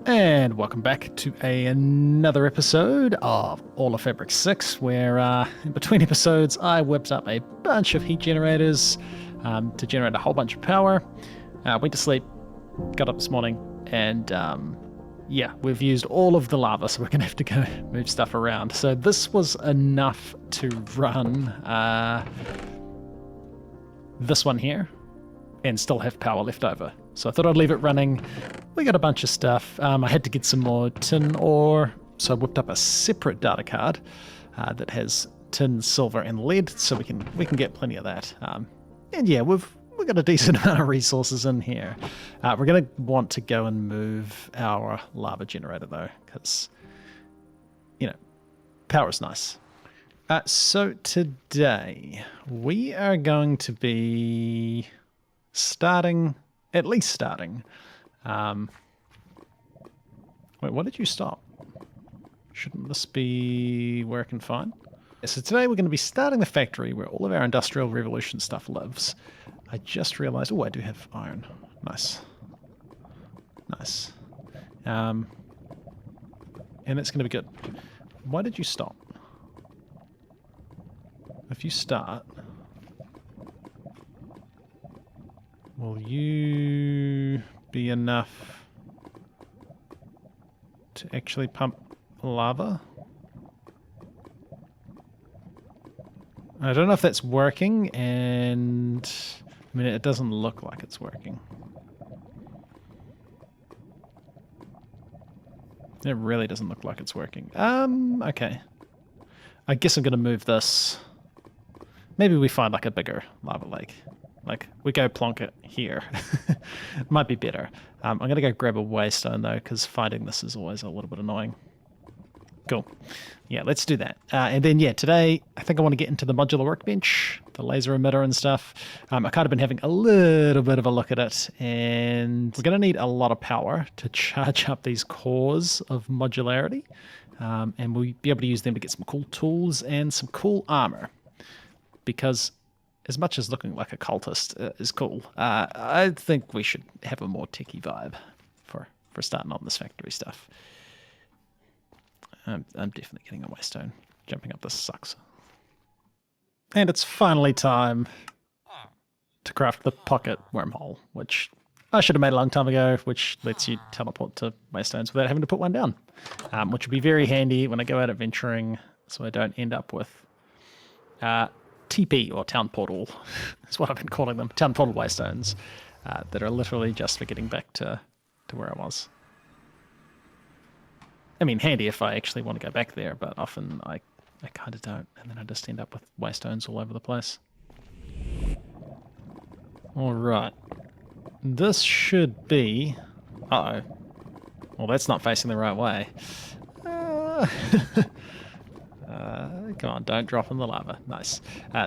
And welcome back to another episode of All of Fabric 6, where in between episodes I whipped up a bunch of heat generators to generate a whole bunch of power. Went to sleep, got up this morning, and yeah, we've used all of the lava, so we're going to have to go move stuff around. So this was enough to run this one here and still have power left over. So I thought I'd leave it running. We got a bunch of stuff. I had to get some more tin ore, so I whipped up a separate data card that has tin, silver, and lead, so we can get plenty of that. And yeah, we've got a decent amount of resources in here. We're going to want to go and move our lava generator though, because power's nice. So today we are going to be at least starting. Wait, what did you stop? Shouldn't this be working fine? So today we're going to be starting the factory where all of our Industrial Revolution stuff lives. I just realized, oh, I do have iron. Nice. Nice. And it's going to be good. Why did you stop? If you start, will you be enough to actually pump lava? I don't know if that's working, and I mean, it doesn't look like it's working. It really doesn't look like it's working. Okay. I guess I'm going to move this. Maybe we find like a bigger lava lake. Like, we go plonk it here. Might be better. I'm going to go grab a waystone, though, because finding this is always a little bit annoying. Cool. Yeah, let's do that. And then, yeah, today, I think I want to get into the modular workbench, the laser emitter and stuff. I've kind of been having a little bit of a look at it, and we're going to need a lot of power to charge up these cores of modularity. And we'll be able to use them to get some cool tools and some cool armor. Because as much as looking like a cultist is cool, I think we should have a more techie vibe for starting on this factory stuff. I'm definitely getting a waystone. Jumping up this sucks. And it's finally time to craft the pocket wormhole, which I should have made a long time ago, which lets you teleport to waystones without having to put one down, which would be very handy when I go out adventuring, so I don't end up with TP, or town portal, is what I've been calling them. Town portal waystones that are literally just for getting back to where I was. I mean, handy if I actually want to go back there, but often I kind of don't, and then I just end up with waystones all over the place. Alright. This should be... Uh-oh. Well, that's not facing the right way. Come on, don't drop in the lava. Nice.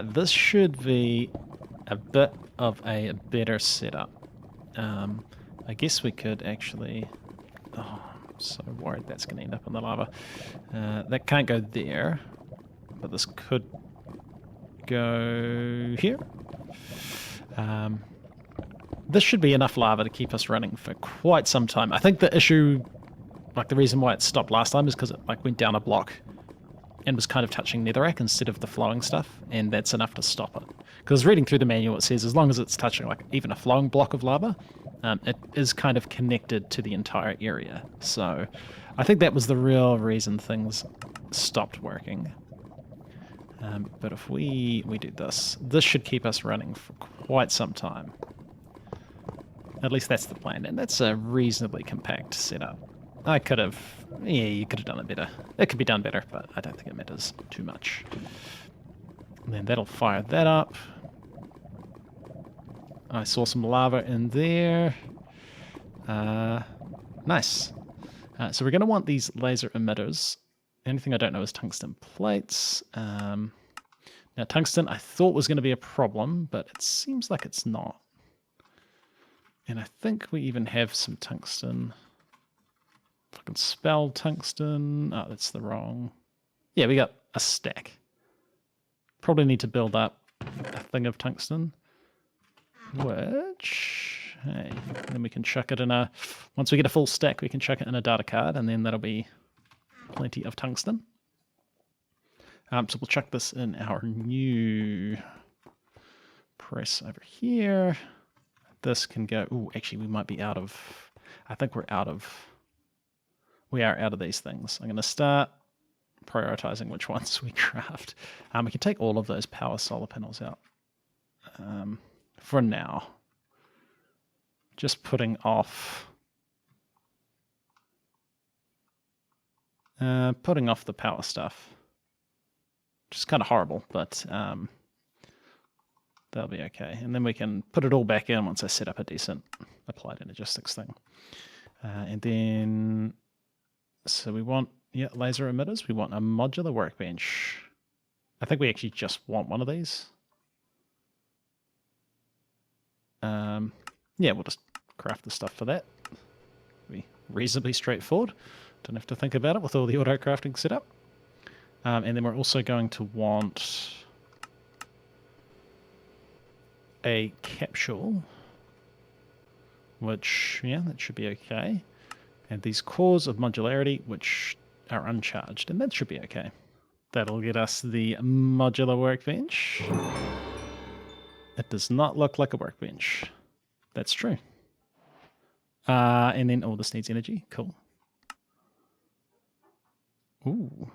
This should be a bit of a better setup. I guess we could actually... Oh, I'm so worried that's going to end up in the lava. That can't go there, but this could go here. This should be enough lava to keep us running for quite some time. I think the issue, like the reason why it stopped last time is because it like went down a block and was kind of touching netherrack instead of the flowing stuff, and that's enough to stop it. Because reading through the manual, it says as long as it's touching like even a flowing block of lava, it is kind of connected to the entire area. So I think that was the real reason things stopped working. But if we do this, this should keep us running for quite some time. At least that's the plan, and that's a reasonably compact setup. I could have... Yeah, you could have done it better. It could be done better, but I don't think it matters too much. And then that'll fire that up. I saw some lava in there. Nice. So we're going to want these laser emitters. Anything I don't know is tungsten plates. Now, tungsten I thought was going to be a problem, but it seems like it's not. And I think we even have some tungsten... If I can spell tungsten... Oh, that's the wrong... Yeah, we got a stack. Probably need to build up a thing of tungsten. Which... Okay, then we can chuck it in a, once we get a full stack, we can chuck it in a data card, and then that'll be plenty of tungsten. So we'll chuck this in our new press over here. This can go, ooh, actually we might be out of, I think we are out of these things. I'm going to start prioritizing which ones we craft. We can take all of those power solar panels out for now. Just putting off the power stuff, which is kind of horrible, but that'll be okay. And then we can put it all back in once I set up a decent applied energistics thing. And then, so we want, yeah, laser emitters. We want a modular workbench. I think we actually just want one of these. Yeah, we'll just craft the stuff for that. Be reasonably straightforward. Don't have to think about it with all the auto crafting set up. And then we're also going to want a capsule, which, yeah, that should be okay. And these cores of modularity, which are uncharged, and that should be okay. That'll get us the modular workbench. It does not look like a workbench. That's true. And then, oh, this needs energy. Cool. Ooh.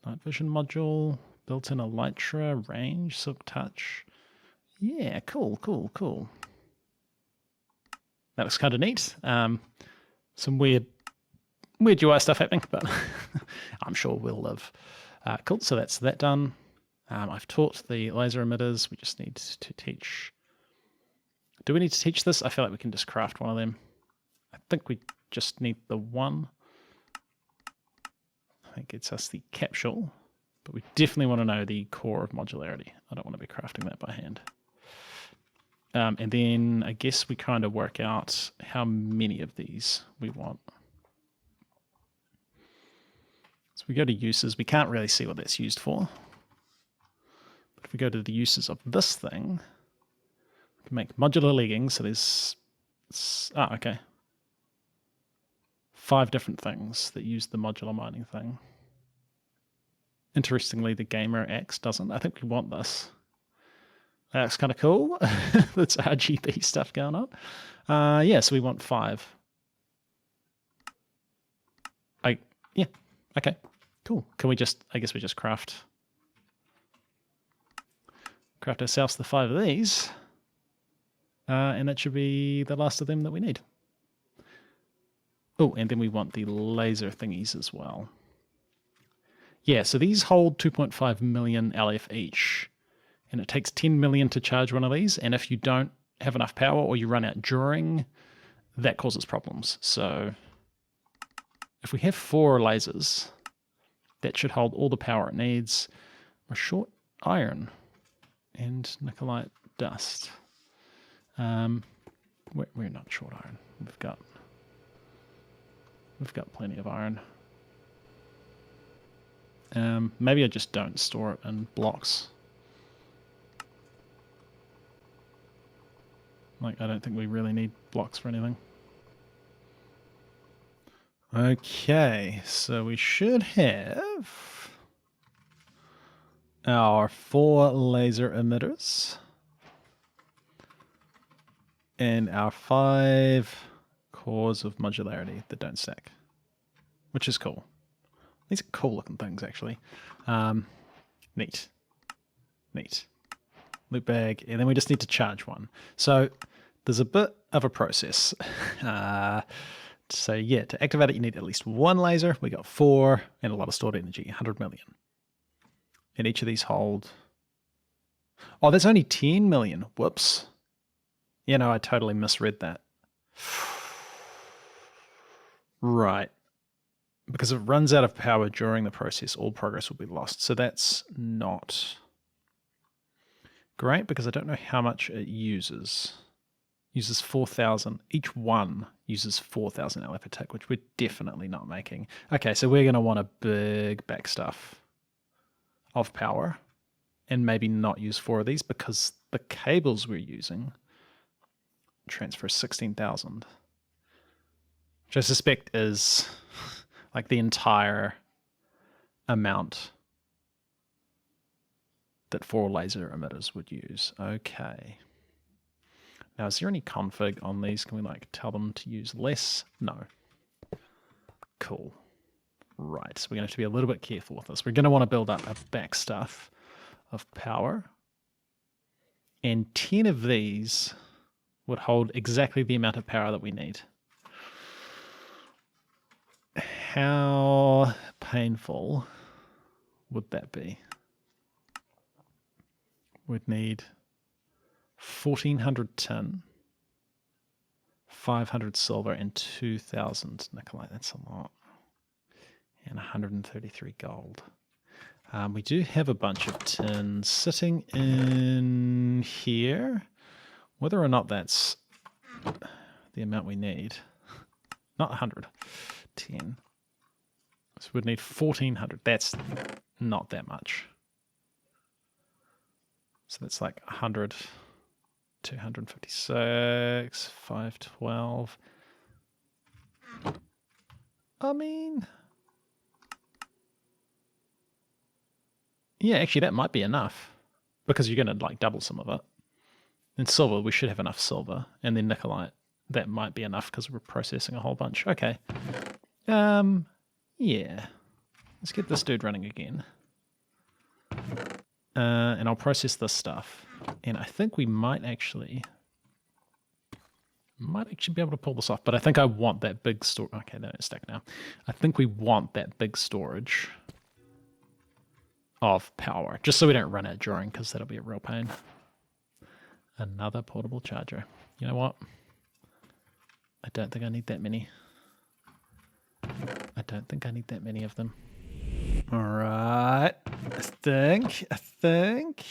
Night vision module, built-in elytra, range, silk touch. Yeah, cool. That looks kind of neat. Some weird UI stuff happening, but I'm sure we'll live. Cool, so that's that done. I've taught the laser emitters. We just need to teach. Do we need to teach this? I feel like we can just craft one of them. I think we just need the one. I think it's us the capsule, but we definitely want to know the core of modularity. I don't want to be crafting that by hand. And then I guess we kind of work out how many of these we want. So we go to uses. We can't really see what that's used for. But if we go to the uses of this thing, we can make modular leggings. So there's, okay. 5 different things that use the modular mining thing. Interestingly, the Gamer X doesn't. I think we want this. That's kind of cool. That's RGB stuff going on. Yeah, so we want 5. Yeah, okay, cool. Can we just, I guess we just craft ourselves the 5 of these. And that should be the last of them that we need. Oh, and then we want the laser thingies as well. Yeah, so these hold 2.5 million LF each. And it takes 10 million to charge one of these. And if you don't have enough power or you run out during, that causes problems. So if we have 4 lasers, that should hold all the power it needs. We're short iron and nickelite dust. We're not short iron. We've got plenty of iron. Maybe I just don't store it in blocks. Like, I don't think we really need blocks for anything. Okay, so we should have our 4 laser emitters and our 5 cores of modularity that don't stack, which is cool. These are cool looking things, actually. Neat. Loot bag, and then we just need to charge one. So there's a bit of a process. So yeah, to activate it, you need at least 1 laser. We got 4 and a lot of stored energy, 100 million. And each of these hold... Oh, that's only 10 million. Whoops. You know, I totally misread that. Right. Because if it runs out of power during the process, all progress will be lost. So that's not great because I don't know how much it uses. Uses 4,000. Each one uses 4,000 LF per tick, which we're definitely not making. Okay, so we're going to want a big back stuff of power and maybe not use 4 of these because the cables we're using transfer 16,000. Which I suspect is like the entire amount that 4 laser emitters would use. Okay. Now, is there any config on these? Can we like tell them to use less? No. Cool. Right, so we're going to have to be a little bit careful with this. We're going to want to build up a back stuff of power. And 10 of these would hold exactly the amount of power that we need. How painful would that be? We'd need 1,400 tin, 500 silver, and 2,000 nickelite. That's a lot. And 133 gold. We do have a bunch of tin sitting in here. Whether or not that's the amount we need. Not 100. 10. So we'd need 1,400. That's not that much. So that's like 100, 256, 512. I mean, yeah, actually that might be enough because you're going to like double some of it. In silver, we should have enough silver. And then nickelite, that might be enough because we're processing a whole bunch. Okay. Yeah. Let's get this dude running again. And I'll process this stuff. And I think we might actually be able to pull this off. But I think I want that big storage. Okay, they don't stack now. I think we want that big storage of power. Just so we don't run out during, because that'll be a real pain. Another portable charger. You know what? I don't think I need that many. I don't think I need that many of them. All right. I think.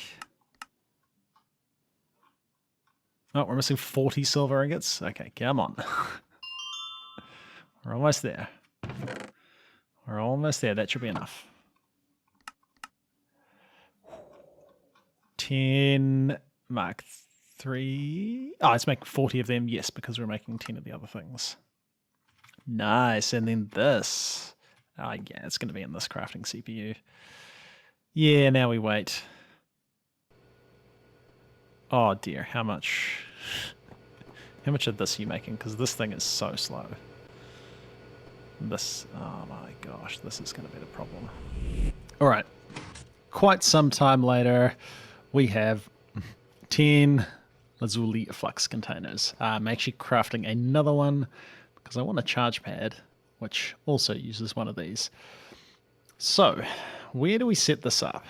Oh, we're missing 40 silver ingots. Okay, come on. We're almost there. We're almost there. That should be enough. 10 Mark 3. Oh, let's make 40 of them. Yes, because we're making 10 of the other things. Nice. And then this. Oh, yeah, it's going to be in this crafting CPU. Yeah, now we wait. Oh, dear. How much of this are you making? Because this thing is so slow. This, oh my gosh, this is going to be the problem. All right. Quite some time later, we have 10 Lazuli flux containers. I'm actually crafting another one because I want a charge pad, which also uses one of these. So, where do we set this up?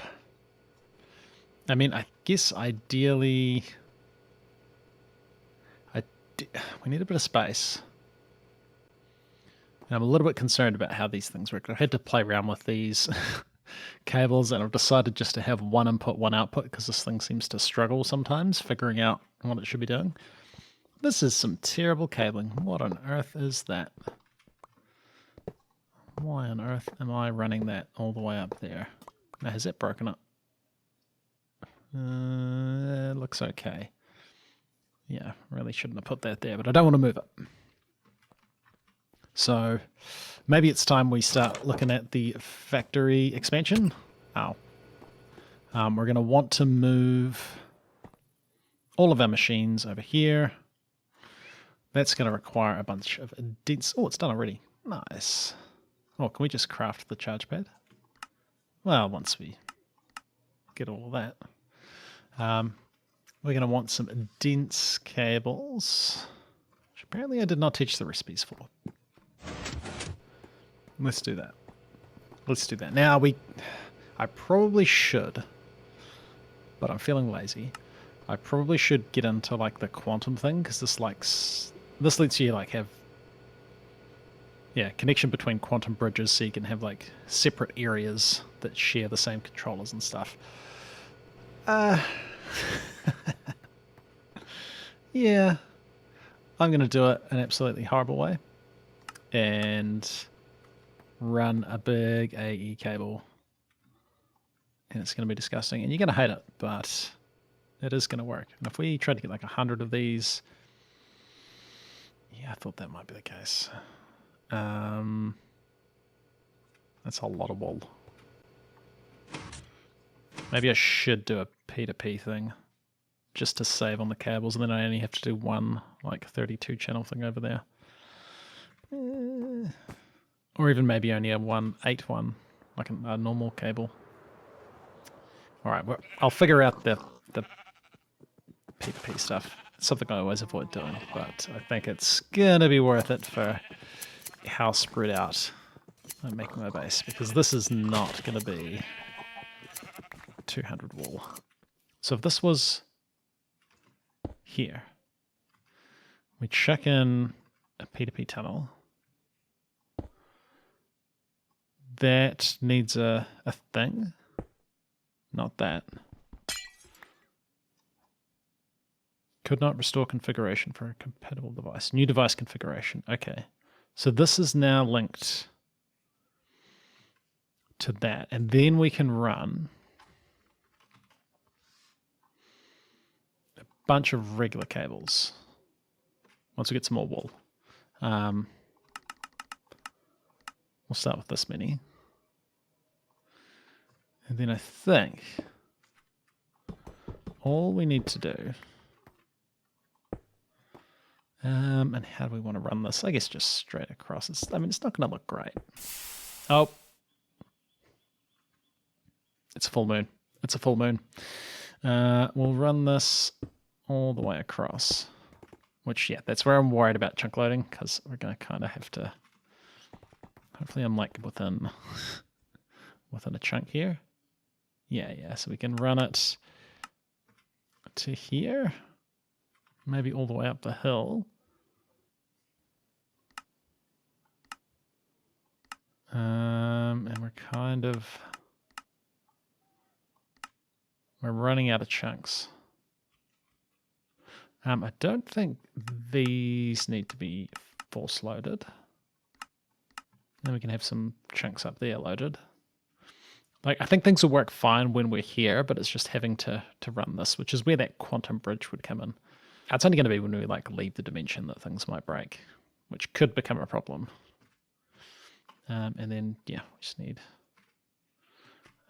I mean, I guess ideally, we need a bit of space. And I'm a little bit concerned about how these things work. I had to play around with these cables, and I've decided just to have one input, one output, because this thing seems to struggle sometimes figuring out what it should be doing. This is some terrible cabling. What on earth is that? Why on earth am I running that all the way up there? Now, has it broken up? It looks okay. Yeah, really shouldn't have put that there, but I don't want to move it. So maybe it's time we start looking at the factory expansion. We're going to want to move all of our machines over here. That's going to require a bunch of dense... Oh, it's done already. Nice. Oh, can we just craft the charge pad? Well, once we get all of that. We're going to want some dense cables, which apparently I did not teach the recipes for. Let's do that. Let's do that. Now, I probably should, but I'm feeling lazy. I probably should get into like the quantum thing, because this lets you like have connection between quantum bridges, so you can have like separate areas that share the same controllers and stuff. Yeah, I'm going to do it an absolutely horrible way and run a big AE cable, and it's going to be disgusting, and you're going to hate it, but it is going to work. And if we try to get like 100 of these, Yeah, I thought that might be the case. That's a lot of wool. Maybe I should do a P2P thing just to save on the cables, and then I only have to do one like 32 channel thing over there. Or even maybe only a 1/8 one, like a normal cable. All right, well, I'll figure out the P2P stuff. It's something I always avoid doing, but I think it's gonna be worth it for how spread out I'm making my base, because this is not gonna be 200 wool. So if this was here, we chuck in a P2P tunnel. That needs a thing. Not that. Could not restore configuration for a compatible device. New device configuration. Okay. So this is now linked to that. And then we can run a bunch of regular cables once we get some more wool. We'll start with this many. And then I think all we need to do, and how do we want to run this? I guess just straight across. It's not going to look great. Oh, it's a full moon. It's a full moon. We'll run this all the way across, which, yeah, that's where I'm worried about chunk loading, because we're going to kind of have to, hopefully I'm like within a chunk here. Yeah, so we can run it to here, maybe all the way up the hill. And we're running out of chunks. I don't think these need to be force loaded. Then we can have some chunks up there loaded. Like, I think things will work fine when we're here, but it's just having to run this, which is where that quantum bridge would come in. It's only going to be when we like leave the dimension that things might break, which could become a problem. And then, yeah, we just need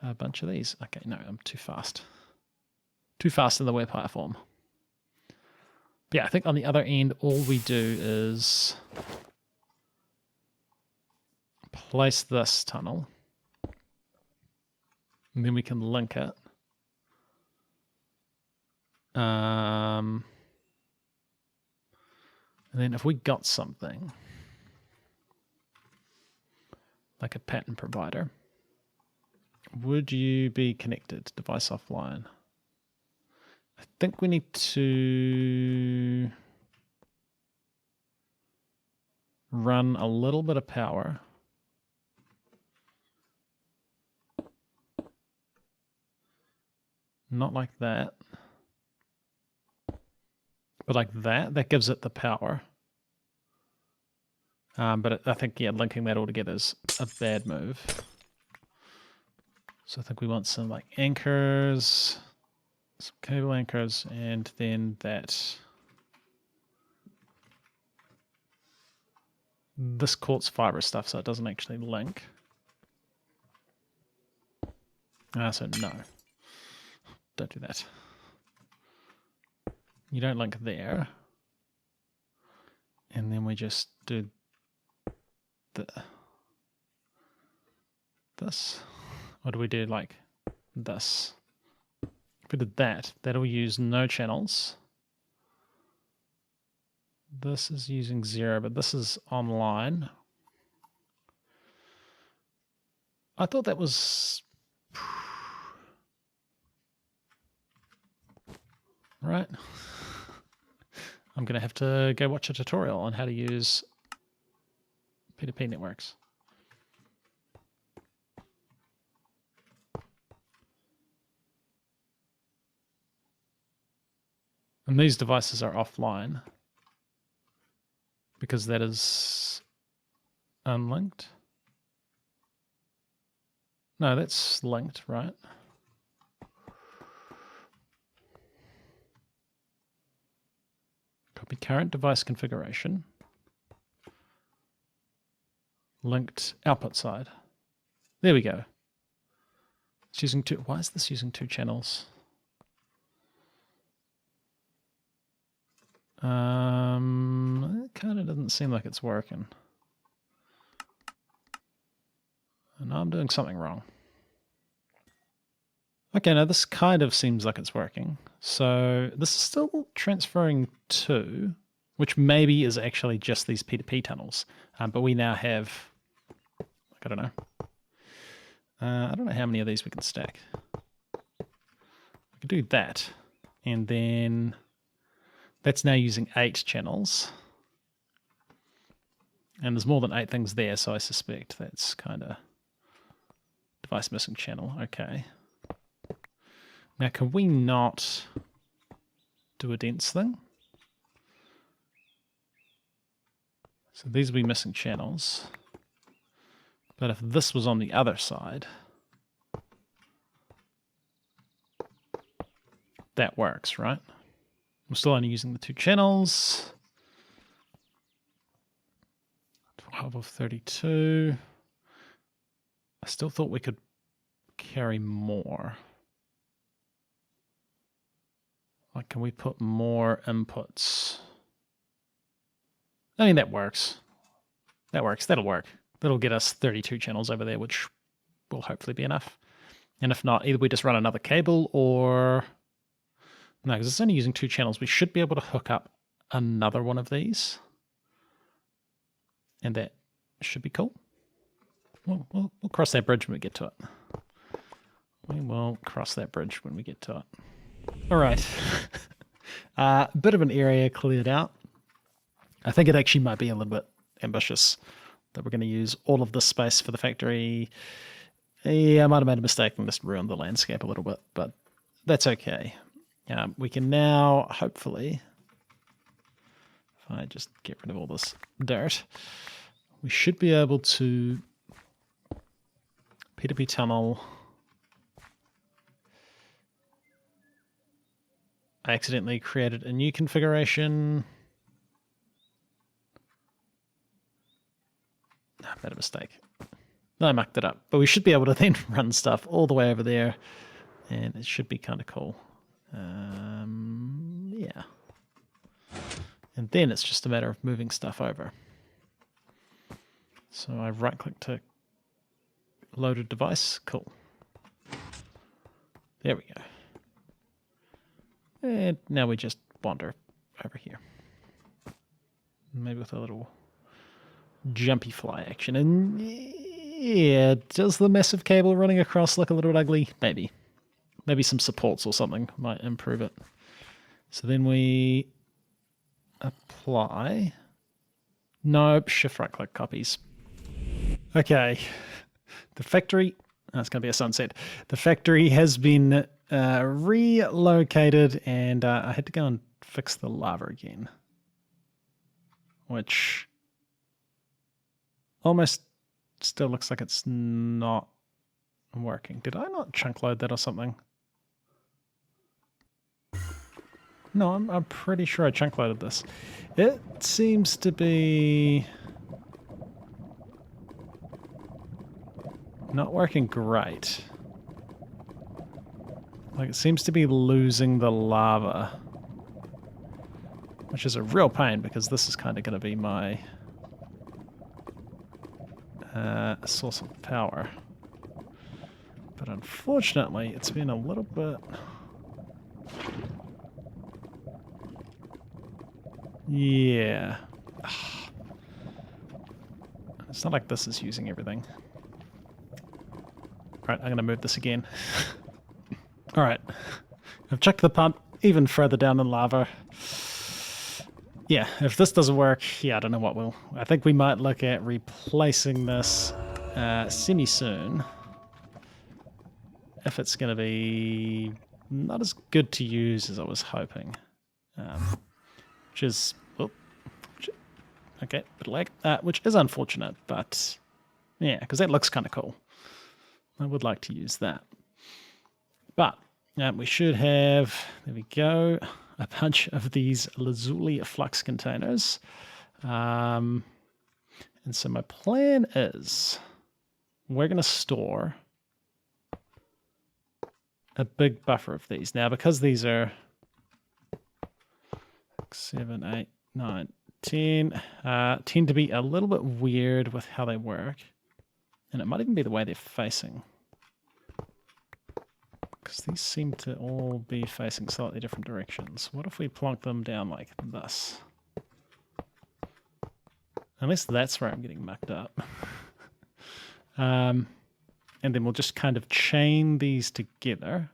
a bunch of these. Okay, no, I'm too fast. Too fast in the web platform. But yeah, I think on the other end, all we do is place this tunnel. And then we can link it. And then if we got something like a pattern provider, would you be connected? Device offline. I think we need to run a little bit of power. Not like that. But like that. That gives it the power. But I think, yeah, linking that all together is a bad move. So I think we want some like anchors, some cable anchors, and then this quartz fiber stuff, so it doesn't actually link. So no. Don't do that. You don't link there. And then we just do this. Or do we do like this? If we did that, that'll use no channels. This is using 0, but this is online. I thought that was... Right. I'm going to have to go watch a tutorial on how to use P2P networks. And these devices are offline because that is unlinked. No, that's linked, right? Copy current device configuration. linked output side. There we go. It's using two. Why is this using 2 channels? It kind of doesn't seem like it's working. And I'm doing something wrong. Okay, now this kind of seems like it's working. So this is still transferring 2, which maybe is actually just these P2P tunnels. But we now have, like, I don't know. I don't know how many of these we can stack. We can do that. And then that's now using 8 channels. And there's more than 8 things there, so I suspect that's kind of device missing channel. Okay. Now, can we not do a dense thing? So these will be missing channels. But if this was on the other side, that works, right? We're still only using the 2 channels. 12 of 32. I still thought we could carry more. Like, can we put more inputs? I mean, that works. That works. That'll work. That'll get us 32 channels over there, which will hopefully be enough. And if not, either we just run another cable or... No, because it's only using 2 channels. We should be able to hook up another one of these. And that should be cool. We'll cross that bridge when we get to it. We will cross that bridge when we get to it. All right. Bit of an area cleared out. I think it actually might be a little bit ambitious that we're going to use all of this space for the factory. Yeah, I might have made a mistake and just ruined the landscape a little bit, but that's okay. We can now, hopefully, if I just get rid of all this dirt, we should be able to P2P tunnel. I accidentally created a new configuration. No, I made a mistake. No, I mucked it up. But we should be able to then run stuff all the way over there, and it should be kind of cool. Yeah. And then it's just a matter of moving stuff over. So I right-click to loaded device. Cool. There we go. And now we just wander over here. Maybe with a little jumpy fly action. And yeah, does the massive cable running across look a little bit ugly? Maybe. Maybe some supports or something might improve it. So then we apply. Nope, shift right click copies. Okay. The factory, it's going to be a sunset. The factory has been relocated, and I had to go and fix the lava again, which almost still looks like it's not working. Did I not chunk load that or something? No, I'm pretty sure I chunk loaded this. It seems to be not working great. Like, it seems to be losing the lava, which is a real pain because this is kind of going to be my source of power. But unfortunately, it's been a little bit... Yeah. It's not like this is using everything. Alright, I'm going to move this again. Alright. I've chucked the pump even further down in lava. Yeah, if this doesn't work, yeah, I don't know what will. I think we might look at replacing this semi-soon. If it's going to be not as good to use as I was hoping. Which is... Oh, okay, bit of lag. Which is unfortunate, but... Yeah, because that looks kind of cool. I would like to use that. But we should have, there we go, a bunch of these lazuli flux containers. And And so my plan is we're going to store a big buffer of these. Now, because these are 7, 8, 9, 10, tend to be a little bit weird with how they work. And it might even be the way they're facing. Because these seem to all be facing slightly different directions. What if we plonk them down like this? Unless that's where I'm getting mucked up. And then we'll just kind of chain these together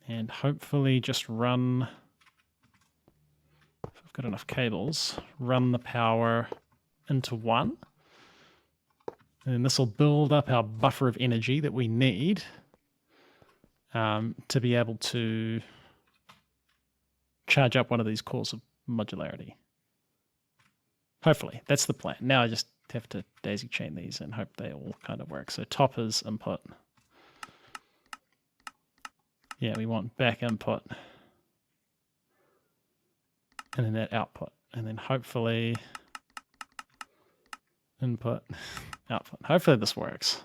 and hopefully just run, if I've got enough cables, run the power into one. And then this will build up our buffer of energy that we need to be able to charge up one of these cores of modularity. Hopefully, that's the plan. Now I just have to daisy chain these and hope they all kind of work. So top is input. Yeah, we want back input. And then that output. And then hopefully input, output. Hopefully this works.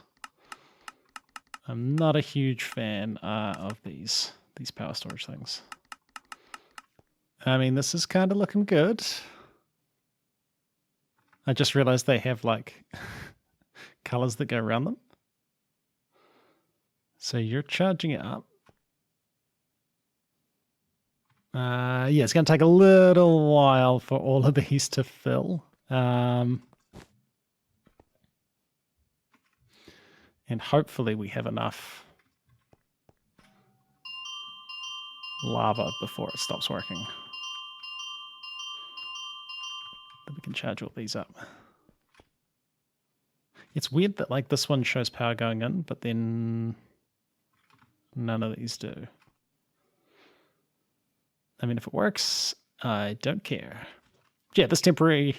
I'm not a huge fan of these power storage things. I mean, this is kind of looking good. I just realized they have like colors that go around them. So you're charging it up. Yeah, it's going to take a little while for all of these to fill. And hopefully we have enough lava before it stops working. That we can charge all these up. It's weird that like this one shows power going in, but then none of these do. I mean, if it works, I don't care. Yeah, this factory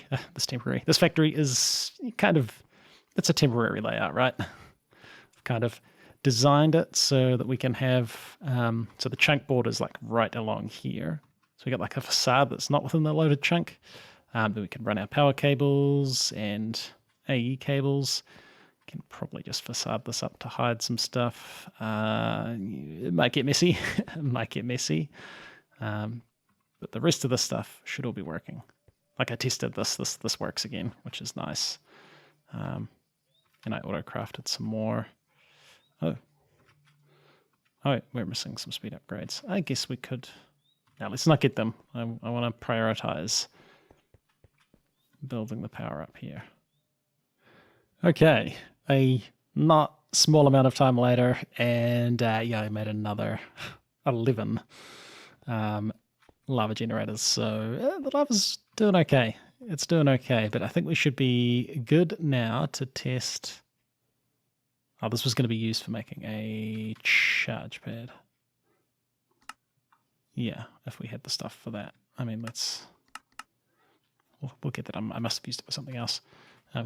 is kind of, it's a temporary layout, right? I've kind of designed it so that we can have, so the chunk board is like right along here. So we got like a facade that's not within the loaded chunk. Then we can run our power cables and AE cables. Can probably just facade this up to hide some stuff. It might get messy. It might get messy. But the rest of this stuff should all be working. Like I tested this works again, which is nice. And I auto-crafted some more. Oh, we're missing some speed upgrades. I guess we could... Now, let's not get them. I want to prioritize building the power up here. Okay, a not small amount of time later, and yeah, I made another 11 lava generators. So the lava's doing okay. It's doing okay, but I think we should be good now to test. Oh, this was going to be used for making a charge pad. Yeah, if we had the stuff for that. I mean, we'll get that. I must have used it for something else.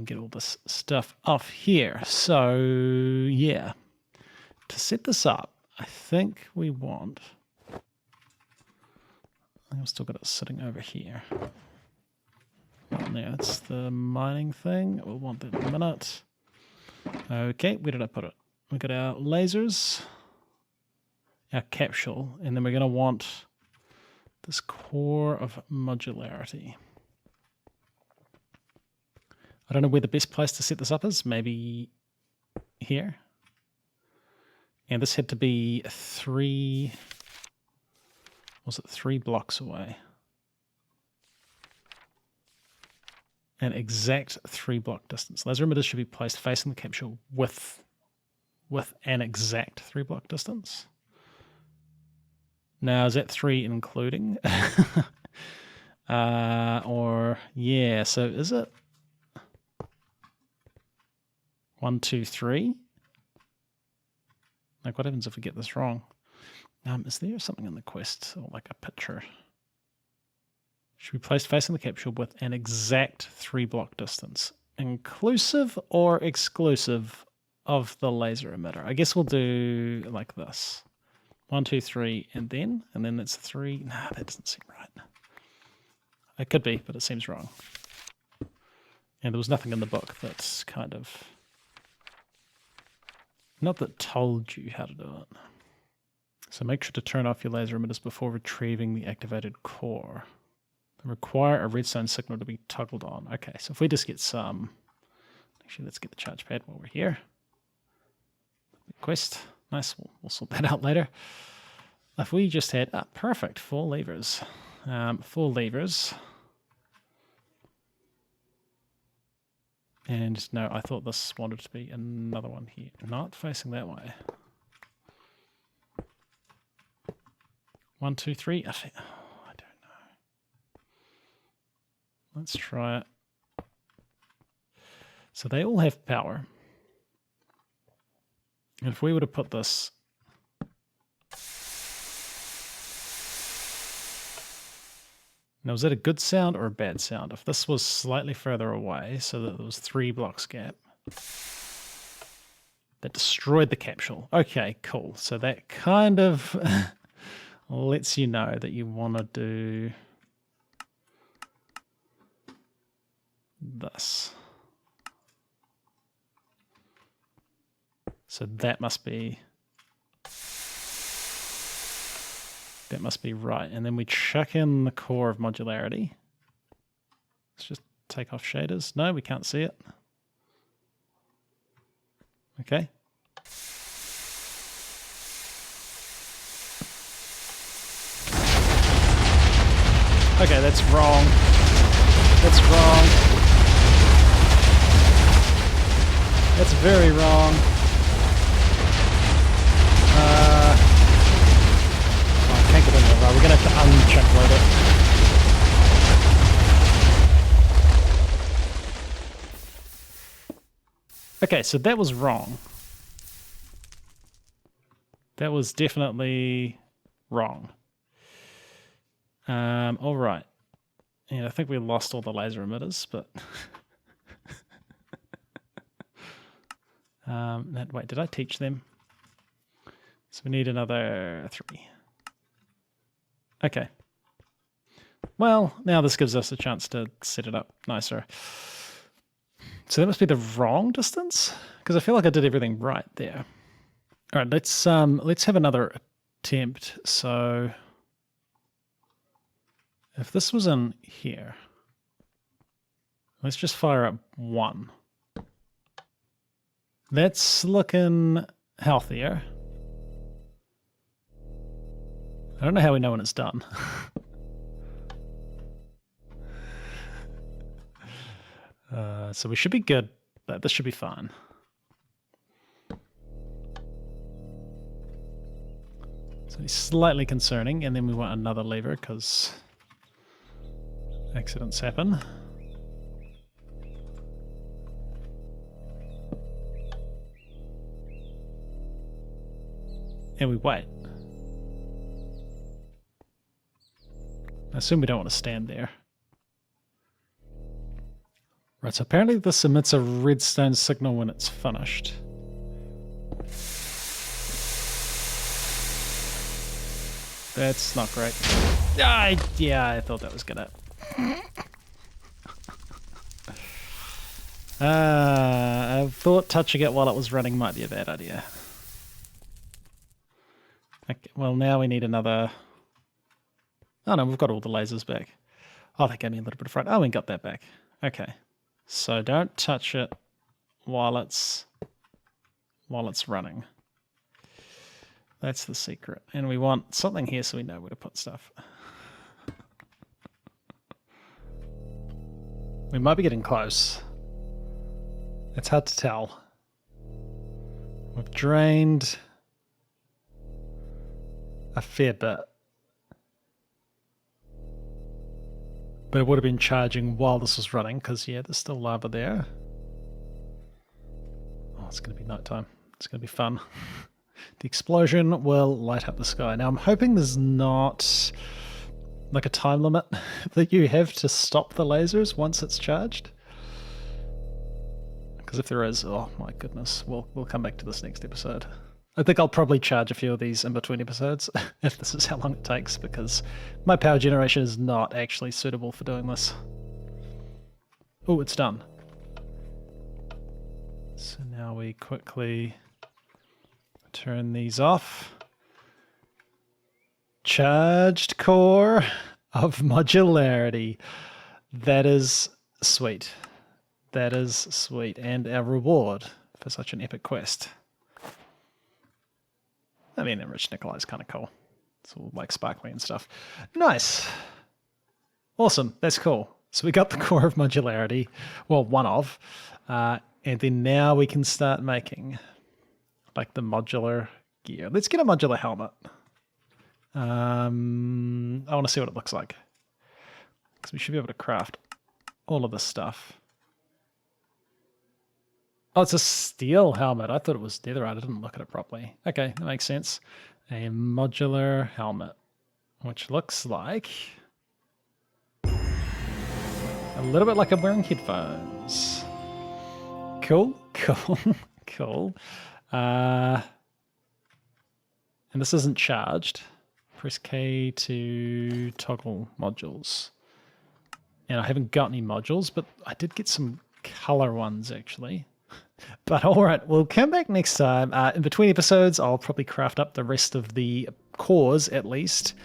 Get all this stuff off here. So, yeah. To set this up, I think we want... I've still got it sitting over here. There, that's the mining thing. We'll want that in a minute. Okay, where did I put it? We got our lasers, our capsule, and then we're going to want this core of modularity. I don't know where the best place to set this up is. Maybe here. And this had to be 3 blocks away? An exact 3 block distance. Laser emitters should be placed facing the capsule with an exact 3 block distance. Now, is that 3 including? Or, yeah, so is it 1, 2, 3? Like, what happens if we get this wrong? Is there something in the quest, or like a picture? Should be placed facing the capsule with an exact 3 block distance, inclusive or exclusive of the laser emitter. I guess we'll do like this. 1, 2, 3, and then that's 3. Nah, that doesn't seem right. It could be, but it seems wrong. And there was nothing in the book that's kind of... Not that told you how to do it. So make sure to turn off your laser emitters before retrieving the activated core. They require a redstone signal to be toggled on. Okay, so if we just get some... Actually, let's get the charge pad while we're here. Quest. Nice, we'll sort that out later. If we just had... perfect, 4 levers. 4 levers. And no, I thought this wanted to be another one here. Not facing that way. 1, 2, 3. I don't know. Let's try it. So they all have power. And if we were to put this... Now, is that a good sound or a bad sound? If this was slightly further away, so that there was 3 blocks gap, that destroyed the capsule. Okay, cool. So that kind of lets you know that you want to do this. So that must be... That must be right. And then we chuck in the core of modularity. Let's just take off shaders. No, we can't see it. Okay. Okay, that's wrong. That's wrong. That's very wrong. Can't get in there, right? We're going to have to uncheck later. Okay, so that was wrong. That was definitely wrong. All right. Yeah, I think we lost all the laser emitters, but... wait, did I teach them? So we need another 3. Okay. Well, now this gives us a chance to set it up nicer. So that must be the wrong distance? Because I feel like I did everything right there. All right, let's have another attempt. So if this was in here, let's just fire up 1. That's looking healthier. I don't know how we know when it's done. So we should be good. This should be fine. So it's slightly concerning, and then we want another lever because accidents happen. And we wait. I assume we don't want to stand there. Right, so apparently this emits a redstone signal when it's finished. That's not great. Yeah, I thought that was gonna... I thought touching it while it was running might be a bad idea. Okay, well, now we need another... Oh no, we've got all the lasers back. Oh, that gave me a little bit of fright. Oh, we got that back. Okay. So don't touch it while it's running. That's the secret. And we want something here so we know where to put stuff. We might be getting close. It's hard to tell. We've drained a fair bit. But it would have been charging while this was running, because, yeah, there's still lava there. Oh, it's going to be nighttime. It's going to be fun. The explosion will light up the sky. Now, I'm hoping there's not, like, a time limit that you have to stop the lasers once it's charged. Because if there is, oh my goodness, we'll come back to this next episode. I think I'll probably charge a few of these in between episodes, if this is how long it takes, because my power generation is not actually suitable for doing this. Oh, it's done. So now we quickly turn these off. Charged core of modularity. That is sweet. That is sweet. And our reward for such an epic quest. I mean, enriched nickel is kind of cool. It's all like sparkly and stuff. Nice. Awesome. That's cool. So we got the core of modularity. Well, one of. And then now we can start making like the modular gear. Let's get a modular helmet. I want to see what it looks like. Because we should be able to craft all of this stuff. Oh, it's a steel helmet. I thought it was netherite. I didn't look at it properly. Okay, that makes sense. A modular helmet, which looks like a little bit like I'm wearing headphones. Cool, cool, cool. And this isn't charged. Press K to toggle modules. And I haven't got any modules, but I did get some color ones actually. But all right, we'll come back next time. In between episodes, I'll probably craft up the rest of the cores at least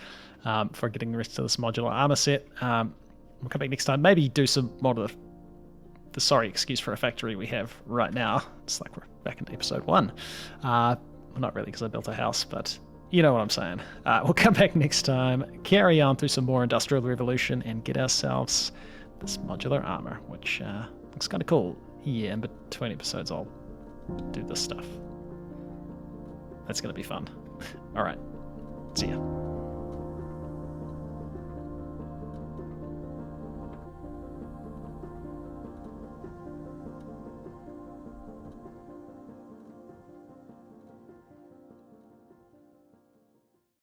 for getting the rest of this modular armor set. We'll come back next time. Maybe do some more of the sorry excuse for a factory we have right now. It's like we're back into episode 1. Well, not really because I built a house, but you know what I'm saying. We'll come back next time, carry on through some more Industrial Revolution, and get ourselves this modular armor, which looks kind of cool. Yeah, in between episodes, I'll do this stuff. That's going to be fun. All right. See ya.